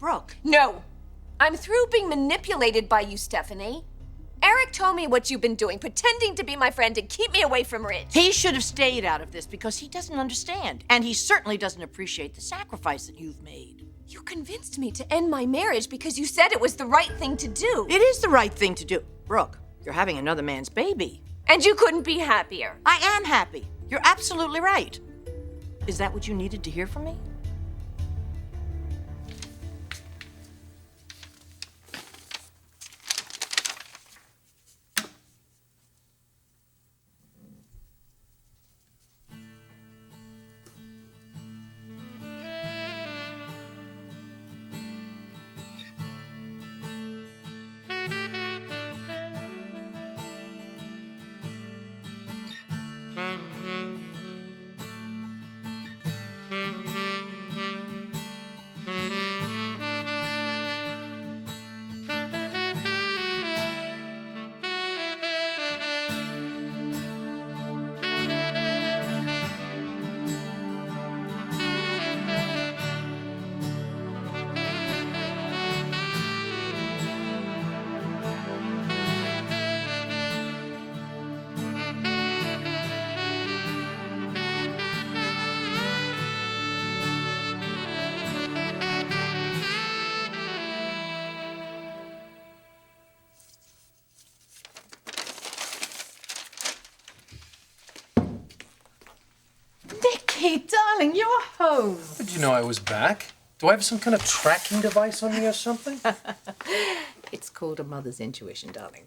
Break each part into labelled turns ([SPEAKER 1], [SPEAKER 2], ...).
[SPEAKER 1] Brooke.
[SPEAKER 2] No. I'm through being manipulated by you, Stephanie. Eric told me what you've been doing, pretending to be my friend to keep me away from Rich.
[SPEAKER 1] He should have stayed out of this because he doesn't understand. And he certainly doesn't appreciate the sacrifice that you've made.
[SPEAKER 2] You convinced me to end my marriage because you said it was the right thing to do.
[SPEAKER 1] It is the right thing to do. Brooke, you're having another man's baby.
[SPEAKER 2] And you couldn't be happier.
[SPEAKER 1] I am happy. You're absolutely right. Is that what you needed to hear from me?
[SPEAKER 3] Hey, darling, you're home.
[SPEAKER 4] Did you know I was back? Do I have some kind of tracking device on me or something?
[SPEAKER 3] It's called a mother's intuition, darling.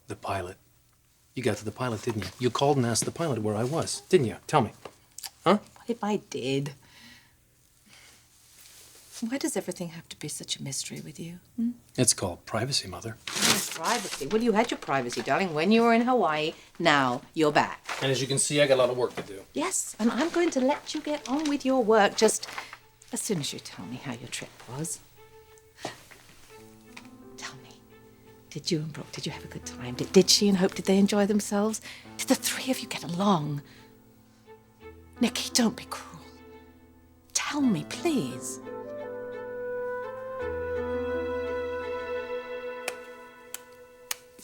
[SPEAKER 4] The pilot. You got to the pilot, didn't you? You called and asked the pilot where I was, didn't you? Tell me. Huh?
[SPEAKER 3] What if I did? Why does everything have to be such a mystery with you?
[SPEAKER 4] It's called privacy, Mother.
[SPEAKER 3] Privacy? Well, you had your privacy, darling, when you were in Hawaii. Now you're back.
[SPEAKER 4] And as you can see, I got a lot of work to do.
[SPEAKER 3] Yes, and I'm going to let you get on with your work just as soon as you tell me how your trip was. Tell me, did you and Brooke, did you have a good time? Did she and Hope, did they enjoy themselves? Did the three of you get along? Nikki, don't be cruel. Tell me, please.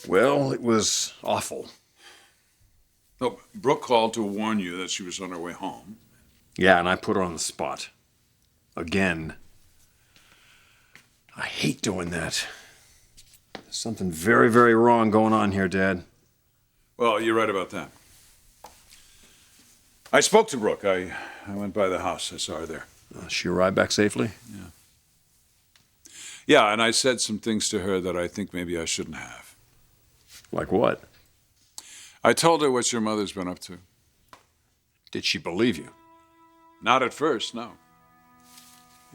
[SPEAKER 5] Well, it was awful.
[SPEAKER 6] No, Brooke called to warn you that she was on her way home.
[SPEAKER 5] Yeah, and I put her on the spot. Again. I hate doing that. There's something very, very wrong going on here, Dad.
[SPEAKER 6] Well, you're right about that. I spoke to Brooke. I went by the house. I saw her there.
[SPEAKER 5] She arrived back safely?
[SPEAKER 6] Yeah. Yeah, and I said some things to her that I think maybe I shouldn't have.
[SPEAKER 5] Like what?
[SPEAKER 6] I told her what your mother's been up to.
[SPEAKER 5] Did she believe you?
[SPEAKER 6] Not at first, no.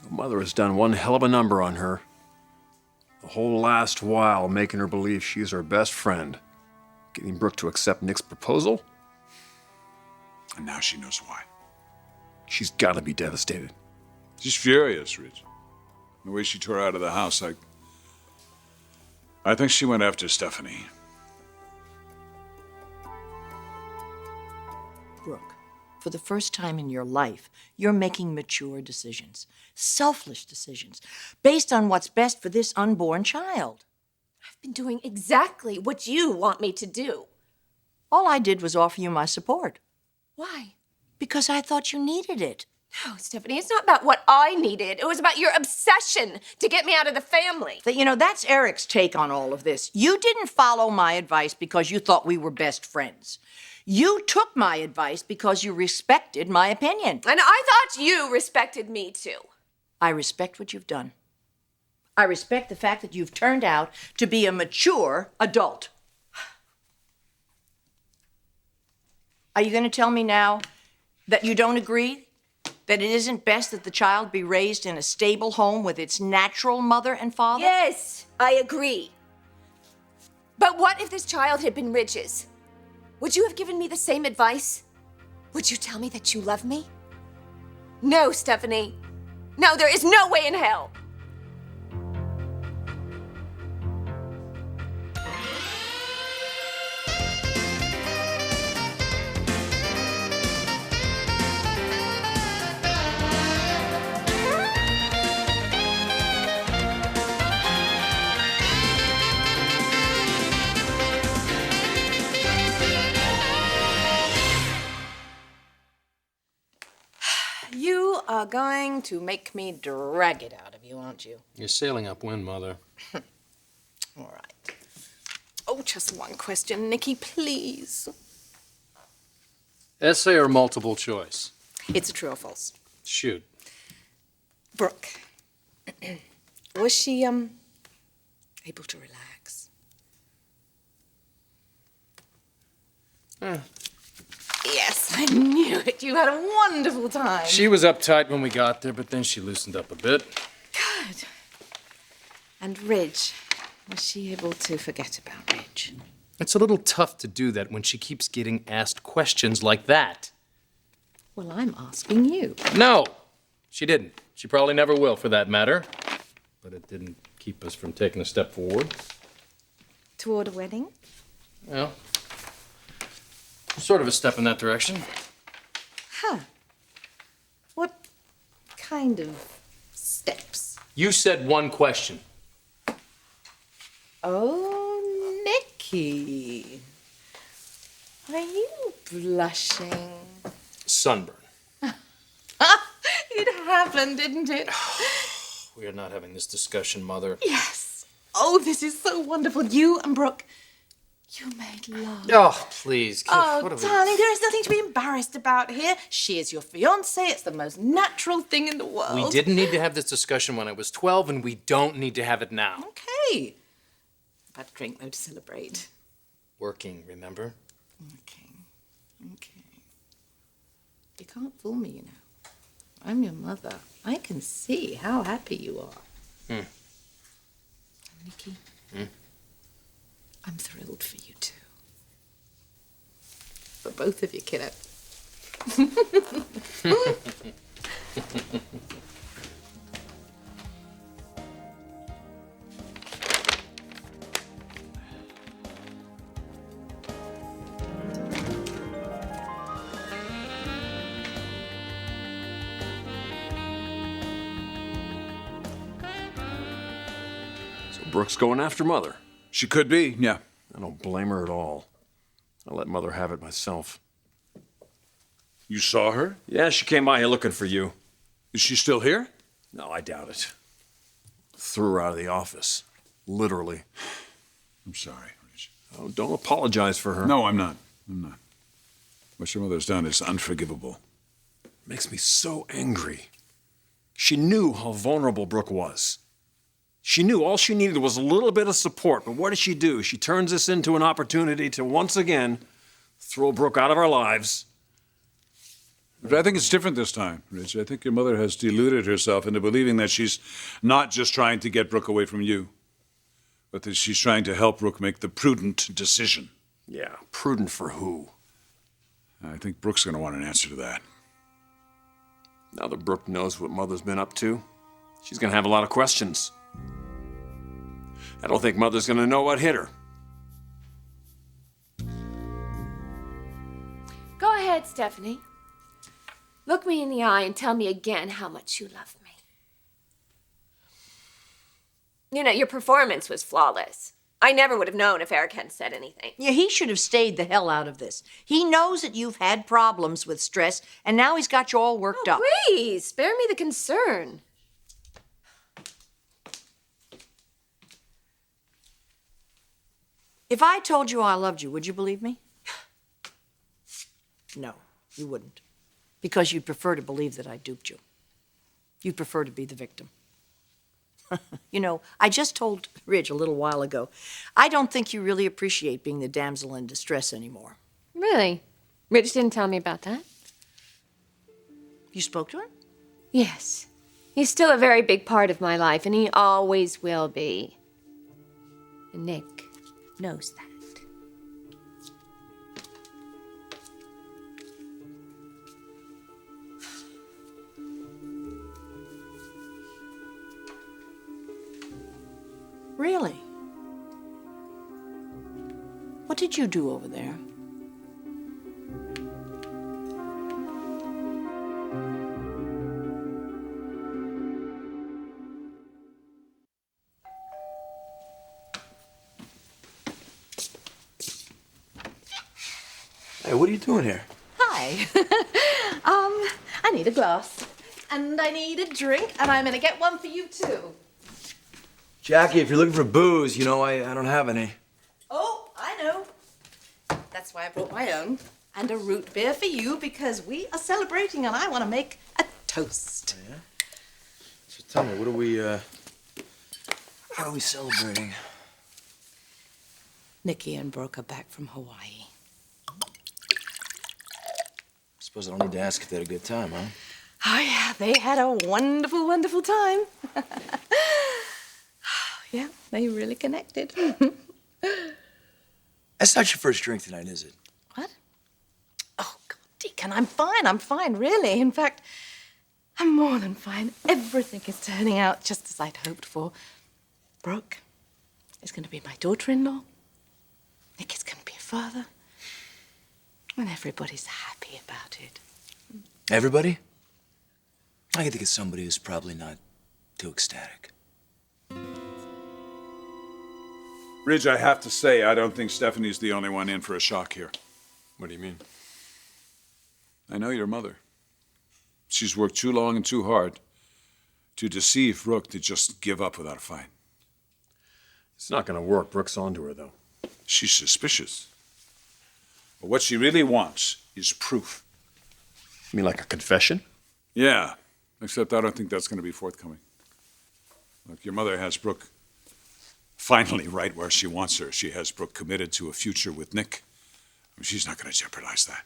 [SPEAKER 5] Your mother has done one hell of a number on her. The whole last while making her believe she's her best friend. Getting Brooke to accept Nick's proposal?
[SPEAKER 6] And now she knows why.
[SPEAKER 5] She's got to be devastated.
[SPEAKER 6] She's furious, Rich. The way she tore out of the house, I think she went after Stephanie.
[SPEAKER 1] Brooke, for the first time in your life, you're making mature decisions, selfless decisions, based on what's best for this unborn child.
[SPEAKER 2] I've been doing exactly what you want me to do.
[SPEAKER 1] All I did was offer you my support.
[SPEAKER 2] Why?
[SPEAKER 1] Because I thought you needed it.
[SPEAKER 2] No, Stephanie, it's not about what I needed. It was about your obsession to get me out of the family.
[SPEAKER 1] That's Eric's take on all of this. You didn't follow my advice because you thought we were best friends. You took my advice because you respected my opinion.
[SPEAKER 2] And I thought you respected me, too.
[SPEAKER 1] I respect what you've done. I respect the fact that you've turned out to be a mature adult. Are you going to tell me now that you don't agree? That it isn't best that the child be raised in a stable home with its natural mother and father?
[SPEAKER 2] Yes, I agree. But what if this child had been Rich's? Would you have given me the same advice? Would you tell me that you love me? No, Stephanie. No, there is no way in hell.
[SPEAKER 3] are going to make me drag it out of you, aren't you?
[SPEAKER 4] You're sailing upwind, Mother.
[SPEAKER 3] All right. Oh, just one question, Nikki, please.
[SPEAKER 4] Essay or multiple choice?
[SPEAKER 3] It's a true or false.
[SPEAKER 4] Shoot.
[SPEAKER 3] Brooke, was she, able to relax? Yes, I knew it. You had a wonderful time.
[SPEAKER 4] She was uptight when we got there, but then she loosened up a bit.
[SPEAKER 3] Good. And Ridge, was she able to forget about Ridge?
[SPEAKER 4] It's a little tough to do that when she keeps getting asked questions like that.
[SPEAKER 3] Well, I'm asking you.
[SPEAKER 4] No, she didn't. She probably never will, for that matter. But it didn't keep us from taking a step forward.
[SPEAKER 3] Toward a wedding?
[SPEAKER 4] Well, sort of a step in that direction.
[SPEAKER 3] Huh. What kind of steps?
[SPEAKER 4] You said one question.
[SPEAKER 3] Oh, Nikki. Are you blushing?
[SPEAKER 4] Sunburn.
[SPEAKER 3] It happened, didn't it?
[SPEAKER 4] We are not having this discussion, Mother.
[SPEAKER 3] Yes. Oh, this is so wonderful. You and Brooke, you made love.
[SPEAKER 4] Oh, please.
[SPEAKER 3] Oh,
[SPEAKER 4] What have we-
[SPEAKER 3] darling, there is nothing to be embarrassed about here. She is your fiancée. It's the most natural thing in the world.
[SPEAKER 4] We didn't need to have this discussion when I was 12, and we don't need to have it now.
[SPEAKER 3] Okay. But drink, though, to celebrate.
[SPEAKER 4] Working, remember?
[SPEAKER 3] Okay. You can't fool me, you know. I'm your mother. I can see how happy you are. Nikki, I'm thrilled for you, too. For both of you, kiddo.
[SPEAKER 5] Brooke's going after Mother.
[SPEAKER 6] She could be, yeah.
[SPEAKER 5] I don't blame her at all. I let Mother have it myself.
[SPEAKER 6] You saw her?
[SPEAKER 5] Yeah, she came by here looking for you.
[SPEAKER 6] Is she still here?
[SPEAKER 5] No, I doubt it. Threw her out of the office. Literally.
[SPEAKER 6] I'm sorry, Rich.
[SPEAKER 5] Oh, don't apologize for her.
[SPEAKER 6] No, I'm not. What your mother's done is unforgivable.
[SPEAKER 5] Makes me so angry. She knew how vulnerable Brooke was. She knew all she needed was a little bit of support, but what does she do? She turns this into an opportunity to once again throw Brooke out of our lives.
[SPEAKER 6] But I think it's different this time, Rich. I think your mother has deluded herself into believing that she's not just trying to get Brooke away from you, but that she's trying to help Brooke make the prudent decision.
[SPEAKER 5] Yeah, prudent for who?
[SPEAKER 6] I think Brooke's going to want an answer to that.
[SPEAKER 5] Now that Brooke knows what Mother's been up to, she's going to have a lot of questions. I don't think Mother's going to know what hit her.
[SPEAKER 2] Go ahead, Stephanie. Look me in the eye and tell me again how much you love me. You know, your performance was flawless. I never would have known if Eric hadn't said anything.
[SPEAKER 1] Yeah, he should have stayed the hell out of this. He knows that you've had problems with stress, and now he's got you all worked up.
[SPEAKER 2] Please, spare me the concern.
[SPEAKER 1] If I told you I loved you, would you believe me? No, you wouldn't. Because you'd prefer to believe that I duped you. You'd prefer to be the victim. You know, I just told Ridge a little while ago, I don't think you really appreciate being the damsel in distress anymore.
[SPEAKER 2] Really? Rich didn't tell me about that.
[SPEAKER 1] You spoke to him?
[SPEAKER 2] Yes. He's still a very big part of my life, and he always will be. And Nick knows that.
[SPEAKER 1] Really? What did you do over there?
[SPEAKER 7] Hey, what are you doing here?
[SPEAKER 3] Hi. I need a glass. and I need a drink, and I'm gonna get one for you too.
[SPEAKER 7] Jackie, if you're looking for booze, you know I don't have any.
[SPEAKER 3] Oh, I know. That's why I brought my own. And a root beer for you, because we are celebrating and I want to make a toast.
[SPEAKER 7] Yeah? So tell me, what are we celebrating?
[SPEAKER 3] Nikki and Brooke are back from Hawaii.
[SPEAKER 7] Suppose I don't need to ask if they had a good time, huh?
[SPEAKER 3] Oh, yeah, they had a wonderful, wonderful time. Yeah, they really connected.
[SPEAKER 7] That's not your first drink tonight, is it?
[SPEAKER 3] What? Oh, God, Deacon, I'm fine, really. In fact, I'm more than fine. Everything is turning out just as I'd hoped for. Brooke is going to be my daughter-in-law. Nikki's going to be a father. And everybody's happy about it.
[SPEAKER 7] Everybody? I can think of somebody who's probably not too ecstatic.
[SPEAKER 6] Ridge, I have to say, I don't think Stephanie's the only one in for a shock here.
[SPEAKER 5] What do you mean?
[SPEAKER 6] I know your mother. She's worked too long and too hard to deceive Brooke to just give up without a fight.
[SPEAKER 5] It's not going to work. Brooke's onto her, though.
[SPEAKER 6] She's suspicious. But what she really wants is proof.
[SPEAKER 5] You mean like a confession?
[SPEAKER 6] Yeah, except I don't think that's going to be forthcoming. Look, your mother has Brooke finally right where she wants her. She has Brooke committed to a future with Nick. She's not going to jeopardize that.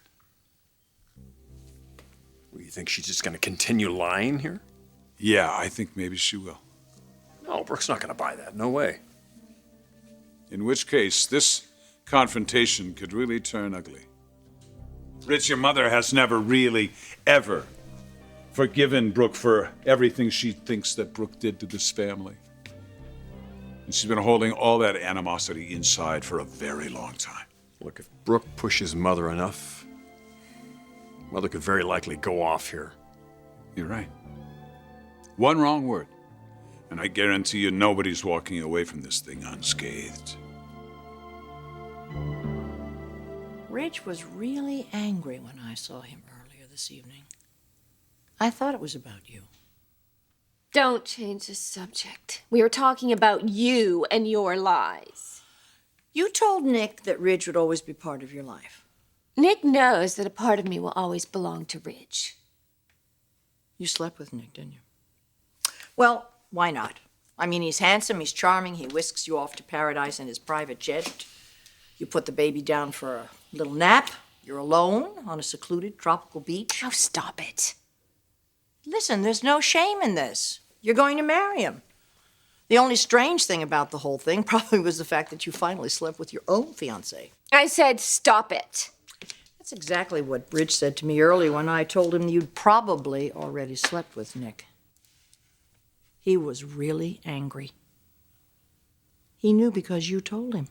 [SPEAKER 5] Well, you think she's just going to continue lying here?
[SPEAKER 6] Yeah, I think maybe she will.
[SPEAKER 5] No, Brooke's not going to buy that. No way.
[SPEAKER 6] In which case, this confrontation could really turn ugly. Rich, your mother has never really, ever forgiven Brooke for everything she thinks that Brooke did to this family. And she's been holding all that animosity inside for a very long time.
[SPEAKER 5] Look, if Brooke pushes Mother enough, Mother could very likely go off here.
[SPEAKER 6] You're right. One wrong word, and I guarantee you nobody's walking away from this thing unscathed.
[SPEAKER 1] Ridge was really angry when I saw him earlier this evening. I thought it was about you.
[SPEAKER 2] Don't change the subject. We are talking about you and your lies.
[SPEAKER 1] You told Nick that Ridge would always be part of your life.
[SPEAKER 2] Nick knows that a part of me will always belong to Ridge.
[SPEAKER 1] You slept with Nick, didn't you? Well, why not? I mean, he's handsome, he's charming, he whisks you off to paradise in his private jet. You put the baby down for a little nap. You're alone on a secluded tropical beach.
[SPEAKER 2] Oh, stop it.
[SPEAKER 1] Listen, there's no shame in this. You're going to marry him. The only strange thing about the whole thing probably was the fact that you finally slept with your own fiancé.
[SPEAKER 2] I said stop it.
[SPEAKER 1] That's exactly what Ridge said to me earlier when I told him you'd probably already slept with Nick. He was really angry. He knew because you told him.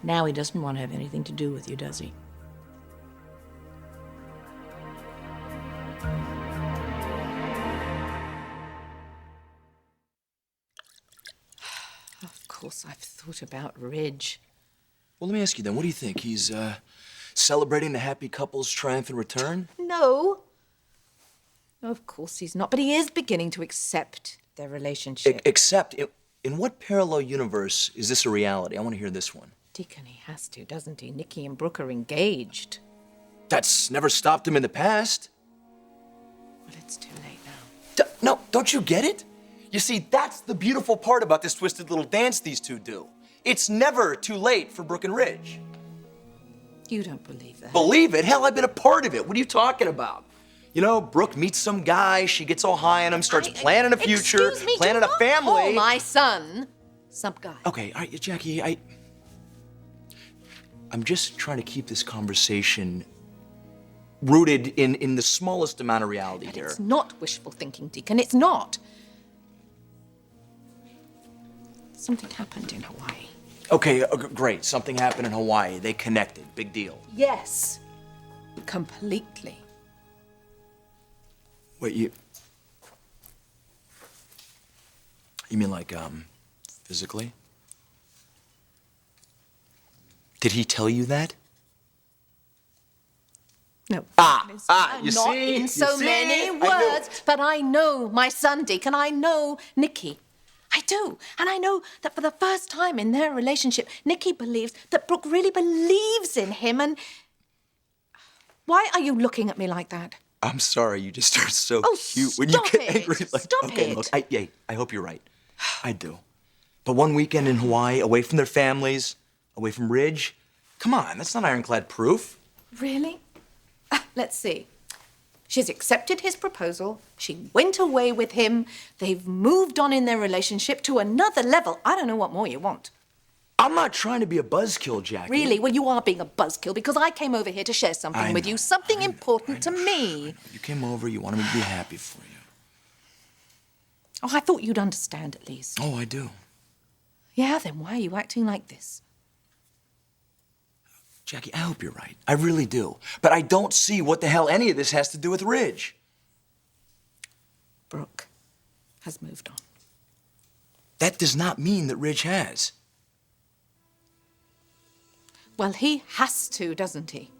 [SPEAKER 1] Now he doesn't want to have anything to do with you, does he?
[SPEAKER 3] Of course, I've thought about Ridge.
[SPEAKER 7] Well, let me ask you then, what do you think? He's celebrating the happy couple's triumphant return?
[SPEAKER 3] No. No, of course he's not, but he is beginning to accept their relationship.
[SPEAKER 7] Except, in what parallel universe is this a reality? I want to hear this one.
[SPEAKER 3] Deacon, he has to, doesn't he? Nikki and Brooke are engaged.
[SPEAKER 7] That's never stopped him in the past.
[SPEAKER 3] Well, it's too late now.
[SPEAKER 7] No, don't you get it? You see, that's the beautiful part about this twisted little dance these two do. It's never too late for Brooke and Ridge.
[SPEAKER 3] You don't believe that.
[SPEAKER 7] Believe it? Hell, I've been a part of it. What are you talking about? You know, Brooke meets some guy, she gets all high on him, starts planning a future,
[SPEAKER 3] Excuse me,
[SPEAKER 7] planning
[SPEAKER 3] do
[SPEAKER 7] a
[SPEAKER 3] not
[SPEAKER 7] family.
[SPEAKER 3] call my son some guy.
[SPEAKER 7] Okay, all right, Jackie, I'm just trying to keep this conversation rooted in the smallest amount of reality here.
[SPEAKER 3] It's not wishful thinking, Deacon. It's not. Something happened in Hawaii.
[SPEAKER 7] Okay, great. Something happened in Hawaii. They connected. Big deal.
[SPEAKER 3] Yes. Completely.
[SPEAKER 7] Wait, you mean like, physically? Did he tell you that?
[SPEAKER 3] No.
[SPEAKER 7] You
[SPEAKER 3] not
[SPEAKER 7] see?
[SPEAKER 3] in
[SPEAKER 7] You
[SPEAKER 3] so
[SPEAKER 7] see?
[SPEAKER 3] many
[SPEAKER 7] I knew
[SPEAKER 3] words,
[SPEAKER 7] it.
[SPEAKER 3] but I know my son, Deacon. I know Nikki. I do. And I know that for the first time in their relationship, Nikki believes that Brooke really believes in him. And why are you looking at me like that?
[SPEAKER 7] I'm sorry, you just are so
[SPEAKER 3] Oh,
[SPEAKER 7] cute when you
[SPEAKER 3] stop
[SPEAKER 7] get
[SPEAKER 3] it.
[SPEAKER 7] angry. Like,
[SPEAKER 3] Stop
[SPEAKER 7] okay,
[SPEAKER 3] it.
[SPEAKER 7] look, I hope you're right. I do. But one weekend in Hawaii, away from their families, away from Ridge, come on, that's not ironclad proof.
[SPEAKER 3] Really? Let's see. She's accepted his proposal. She went away with him. They've moved on in their relationship to another level. I don't know what more you want.
[SPEAKER 7] I'm not trying to be a buzzkill, Jackie.
[SPEAKER 3] Really? Well, you are being a buzzkill because I came over here to share something with you, something important to me.
[SPEAKER 7] You came over, you wanted me to be happy for you.
[SPEAKER 3] Oh, I thought you'd understand at least.
[SPEAKER 7] Oh, I do.
[SPEAKER 3] Yeah, then why are you acting like this?
[SPEAKER 7] Jackie, I hope you're right. I really do. But I don't see what the hell any of this has to do with Ridge.
[SPEAKER 3] Brooke has moved on.
[SPEAKER 7] That does not mean that Ridge has.
[SPEAKER 3] Well, he has to, doesn't he?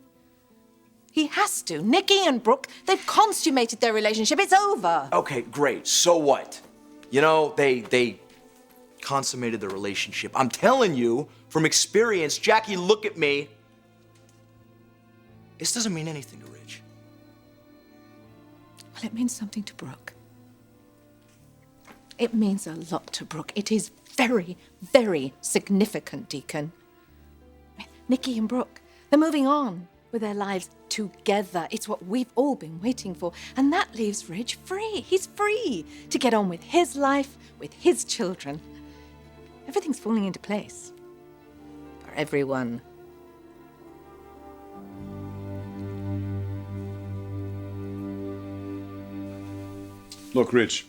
[SPEAKER 3] He has to. Nikki and Brooke, they've consummated their relationship. It's over.
[SPEAKER 7] Okay, great. So what? You know, they consummated their relationship. I'm telling you from experience, Jackie, look at me. This doesn't mean anything to Ridge.
[SPEAKER 3] Well, it means something to Brooke. It means a lot to Brooke. It is very, very significant, Deacon. Nikki and Brooke, they're moving on with their lives together. It's what we've all been waiting for. And that leaves Ridge free. He's free to get on with his life, with his children. Everything's falling into place for everyone.
[SPEAKER 6] Look, Rich,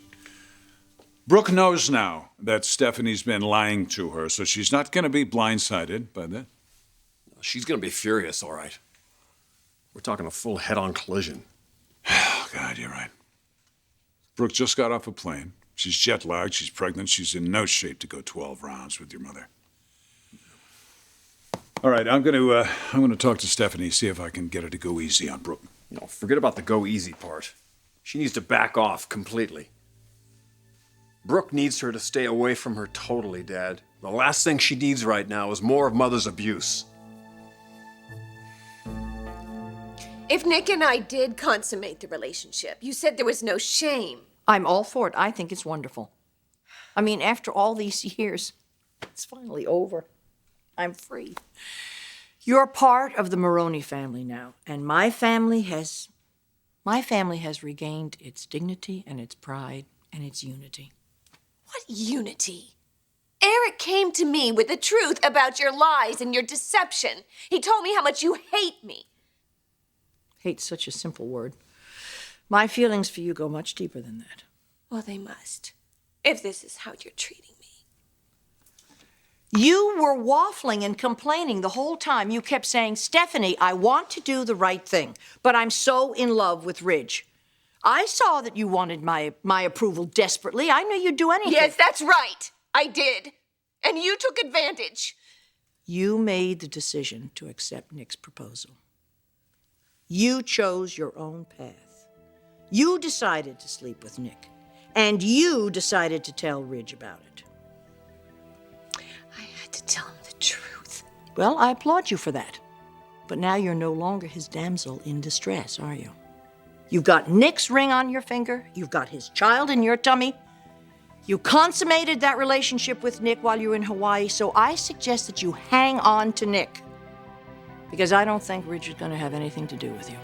[SPEAKER 6] Brooke knows now that Stephanie's been lying to her, so she's not going to be blindsided by that.
[SPEAKER 5] She's gonna be furious, all right. We're talking a full head-on collision.
[SPEAKER 6] Oh, God, you're right. Brooke just got off a plane. She's jet-lagged, she's pregnant, she's in no shape to go 12 rounds with your mother. All right, I'm gonna talk to Stephanie, see if I can get her to go easy on Brooke.
[SPEAKER 5] No, forget about the go easy part. She needs to back off completely. Brooke needs her to stay away from her totally, Dad. The last thing she needs right now is more of Mother's abuse.
[SPEAKER 2] If Nick and I did consummate the relationship, you said there was no shame.
[SPEAKER 1] I'm all for it. I think it's wonderful. I mean, after all these years, it's finally over. I'm free. You're part of the Maroney family now, and my family has regained its dignity and its pride and its unity.
[SPEAKER 2] What unity? Eric came to me with the truth about your lies and your deception. He told me how much you hate me.
[SPEAKER 1] Hate's such a simple word. My feelings for you go much deeper than that.
[SPEAKER 2] Well, they must, if this is how you're treating me.
[SPEAKER 1] You were waffling and complaining the whole time. You kept saying, Stephanie, I want to do the right thing, but I'm so in love with Ridge. I saw that you wanted my approval desperately. I knew you'd do anything.
[SPEAKER 2] Yes, that's right. I did. And you took advantage.
[SPEAKER 1] You made the decision to accept Nick's proposal. You chose your own path. You decided to sleep with Nick. And you decided to tell Ridge about it.
[SPEAKER 2] I had to tell him the truth.
[SPEAKER 1] Well, I applaud you for that. But now you're no longer his damsel in distress, are you? You've got Nick's ring on your finger. You've got his child in your tummy. You consummated that relationship with Nick while you were in Hawaii, so I suggest that you hang on to Nick. Because I don't think Ridge is going to have anything to do with you.